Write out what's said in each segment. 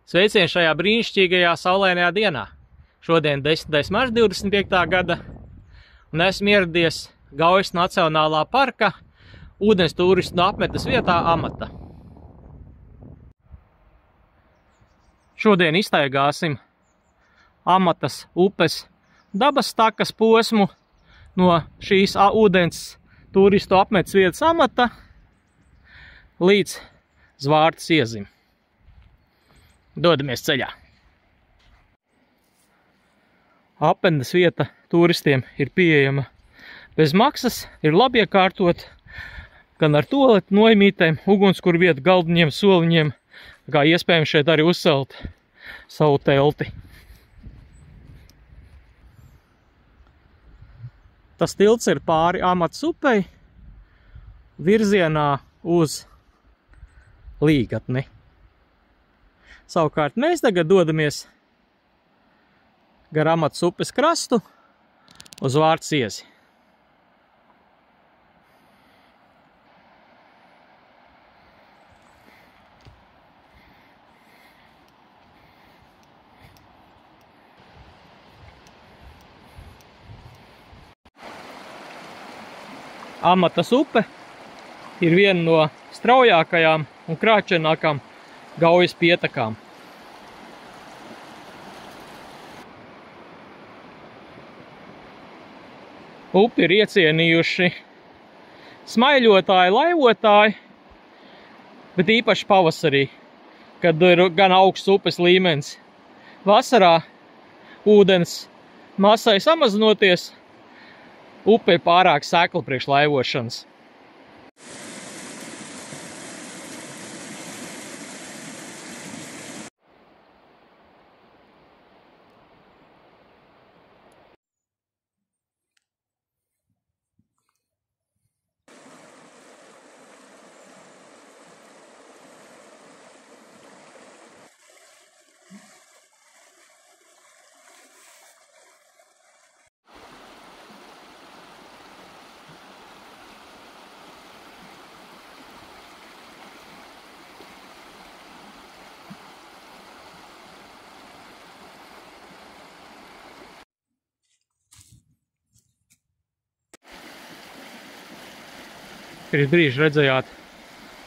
Sveicieni šajā brīnišķīgajā saulainajā dienā. Šodien 10. marts 25. gada un esmu ieradies Gaujas Nacionālā parka ūdens turistu apmetes vietā Amata. Šodien iztaigāsim Amatas upes dabas takas posmu no šīs ūdens turistu apmetes vietas Amata līdz Zvārtas iezim. Dodamies ceļā. Apmetnes vieta turistiem ir pieejama bez maksas, ir labi iekārtot, gan ar tualetu noimītēm, ugunskura vietu, galdiņiem, soliņiem, kā iespējams šeit arī uzcelt savu telti. Tas tilts ir pāri Amatas upei virzienā uz Līgatni. Savukārt mēs tagad dodamies gar Amatas upes krastu uz Zvārtas iezi. Amatas upe ir viena no straujākajām un krāčenākām Gaujas pietekām. Upi ir iecienījuši smaiļotāji, laivotāji, bet īpaši pavasarī, kad ir gan augsts upes līmenis. Vasarā ūdens masai samazinoties, upe ir pārāk sekla priekš laivošanas. Pirms brīža redzējāt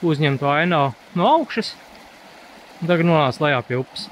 uzņemtu ainavu no augšas, un tagad nonāca lejā pie upes.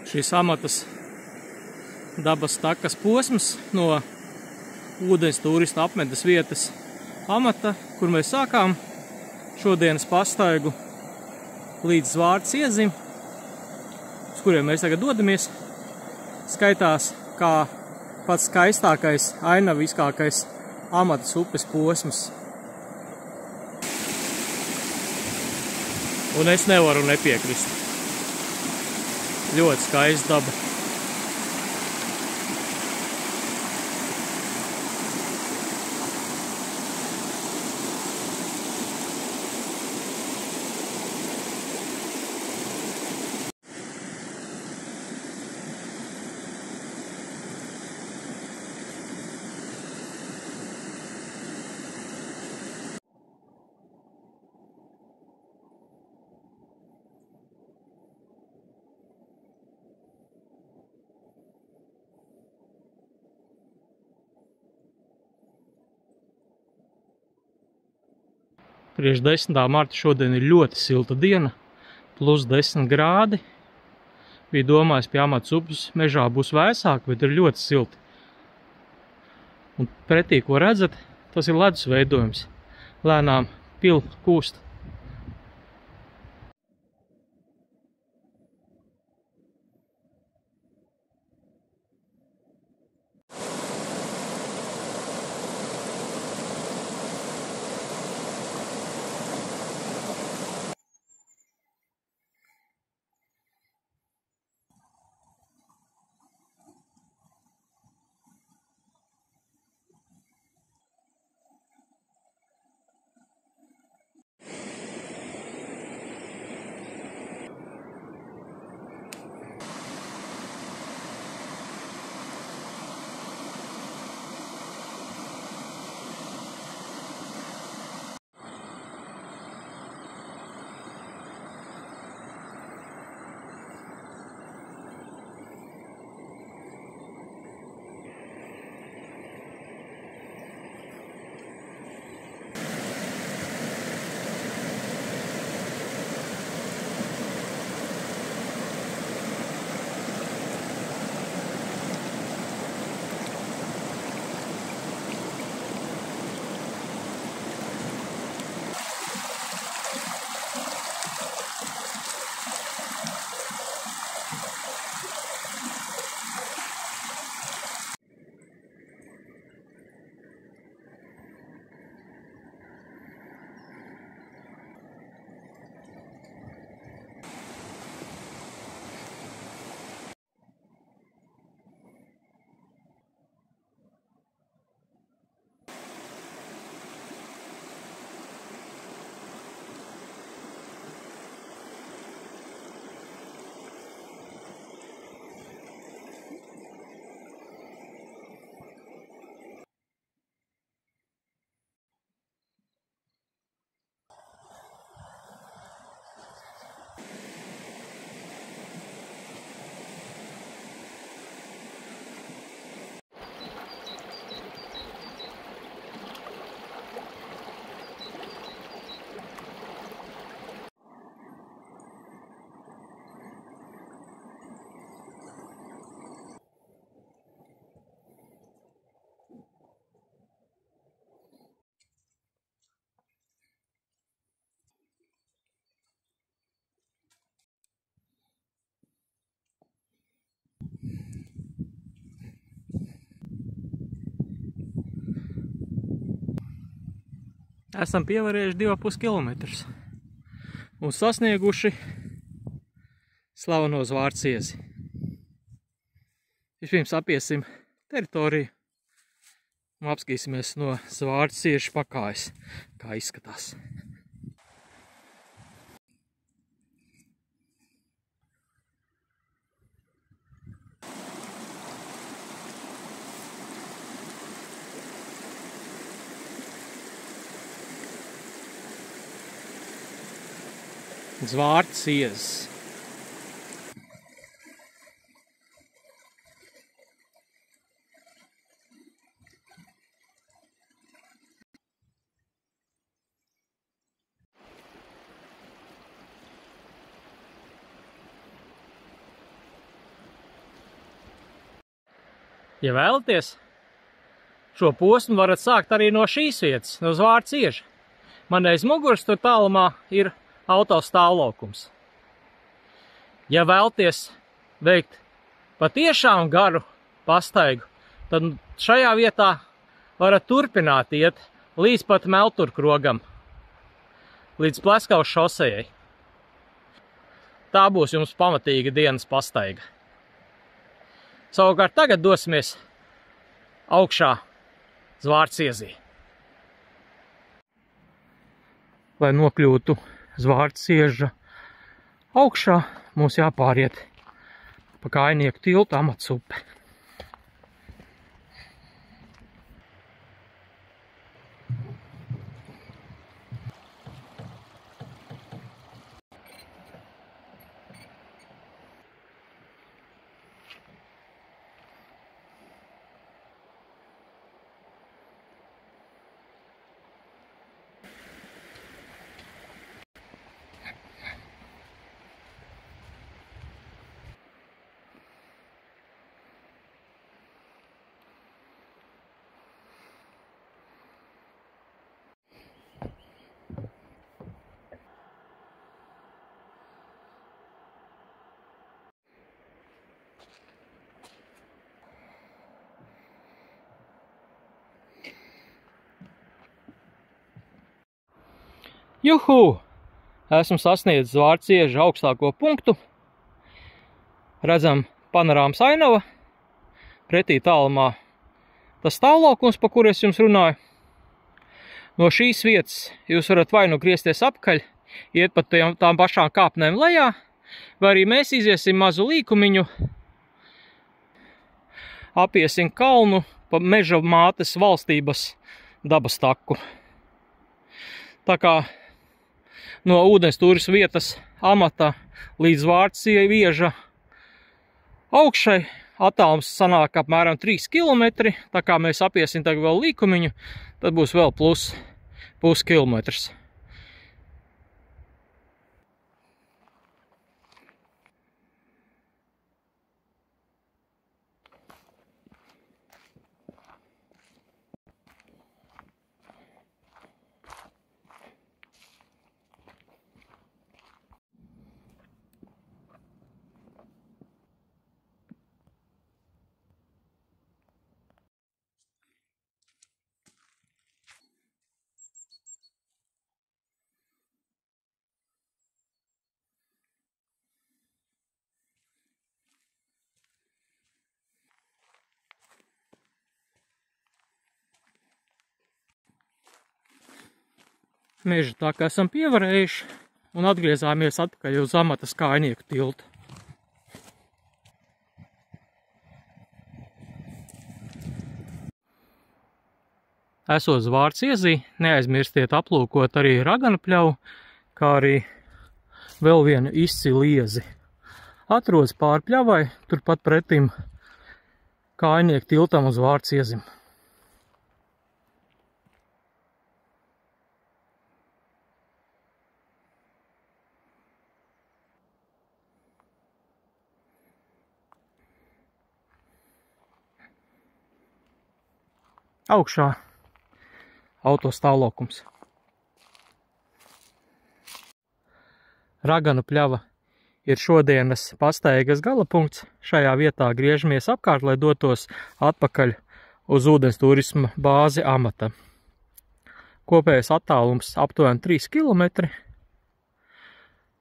Šīs Amatas dabas takas posms no ūdens turistu apmetes vietas Amata, kur mēs sākām šodienas pastaigu līdz Zvārtas iezim, uz kuriem mēs tagad dodamies, skaitās kā pats skaistākais, ainaviskākais Amatas upes posms. Un es nevaru nepiekrist. Ļoti skaista daba. Priekš 10. marta šodien ir ļoti silta diena, plus 10 grādi. Bija domājis, pie Amats upes mežā būs vēsāk, bet ir ļoti silti. Un pretī, ko redzat, tas ir ledus veidojums. Lēnām pil kūst. Esam pievarējuši 2,5 kilometrus un sasnieguši slaveno Zvārciezi. Vispirms apiesim teritoriju un apskatīsimies no Zvārciešu pakājas, kā izskatās. Zvārciezes. Ja vēlaties, šo posmu varat sākt arī no šīs vietas, no Zvārcieža. Man aiz muguras tur tālumā ir autostāvlaukums. Ja vēlaties veikt patiešām garu pastaigu, tad šajā vietā varat turpināt iet līdz pat Melturkrogam, līdz Pleskaus šosejai. Tā būs jums pamatīga dienas pastaiga. Savukārt tagad dosimies augšā Zvārciezī. Lai nokļūtu Zvārcieža augšā, mums jāpāriet pa Kājnieku tiltu Amats upe. Juhu! Esmu sasniedzis Vārcieža augstāko punktu. Redzam panorāmas ainava. Pretī tālumā tas stāvlaukums, pa kur es jums runāju. No šīs vietas jūs varat vai nu griezties apkaļ, iet pa tām pašām kāpnēm lejā, vai arī mēs iziesim mazu līkumiņu, apiesim kalnu pa Meža mātes valstības dabas taku. Tā kā no ūdenstūras vietas amata līdz Vārcieža augšai attālums sanāk apmēram 3 km, tā kā mēs apiesim tagad vēl līkumiņu, tad būs vēl plus puskilometrs. Meža tā kā esam pievarējuši un atgriezāmies atpakaļ uz amatas kājnieku tiltu. Esot uz Vārciezī, neaizmirstiet aplūkot arī Raganu pļavu, kā arī vēl vienu izcilu iezi. Atrodas pāri pļavai, turpat pretim kājnieku tiltam uz Vārciezim. Augšā autostāvlaukums. Raganu pļava ir šodienas pastaigas galapunkts. Šajā vietā griežamies apkārt, lai dotos atpakaļ uz ūdens turisma bāzi amata. Kopējais attālums aptuveni 3 km.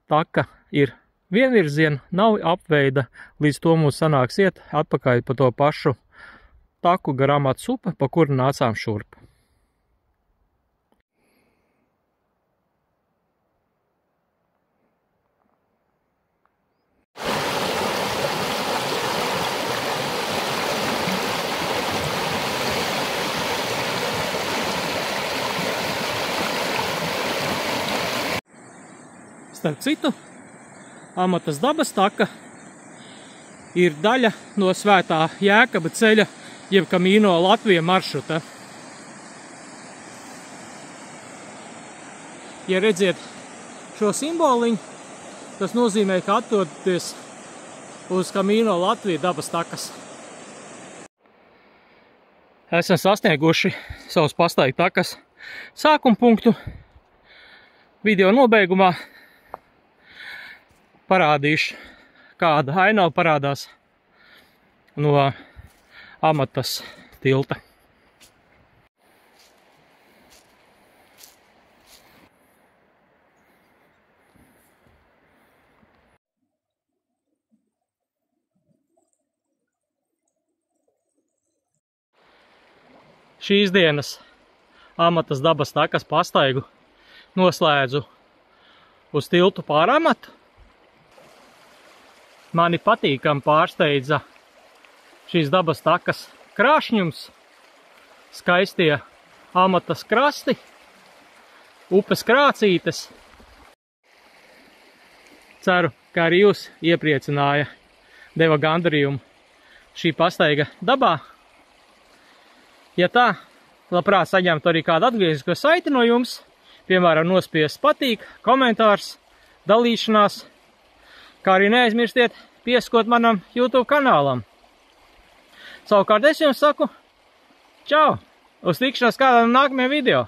Taka ir vienvirziena, nav apveida, līdz to mums sanāks iet atpakaļ pa to pašu taku garām atsupa, pa kuru nācām šurp. Starp citu, amatas dabas taka ir daļa no Svētā Jēkaba ceļa, jeb Camino Latvija maršruta. Ja redziet šo simboliņu, tas nozīmē, ka atrodaties uz Camino Latvija dabas takas. Esam sasnieguši savus pastaigu takas sākuma punktu. Video nobeigumā parādīšu, kāda ainava parādās no amatas tilta. Šīs dienas amatas dabas takas pastaigu noslēdzu uz tiltu pār amatu. Mani patīkam pārsteidza šīs dabas takas krāšņums, skaistie amatas krasti, upes krācītes. Ceru, ka arī jūs iepriecināja, deva gandarījumu šī pastaiga dabā. Ja tā, labprāt saņemtu arī kādu atgriezisko saiti no jums, piemēram, nospiest patīk, komentārs, dalīšanās, kā arī neaizmirstiet pieskot manam YouTube kanālam. Savukārt es jums saku, čau, uz tikšanos kādā no nākamajiem video.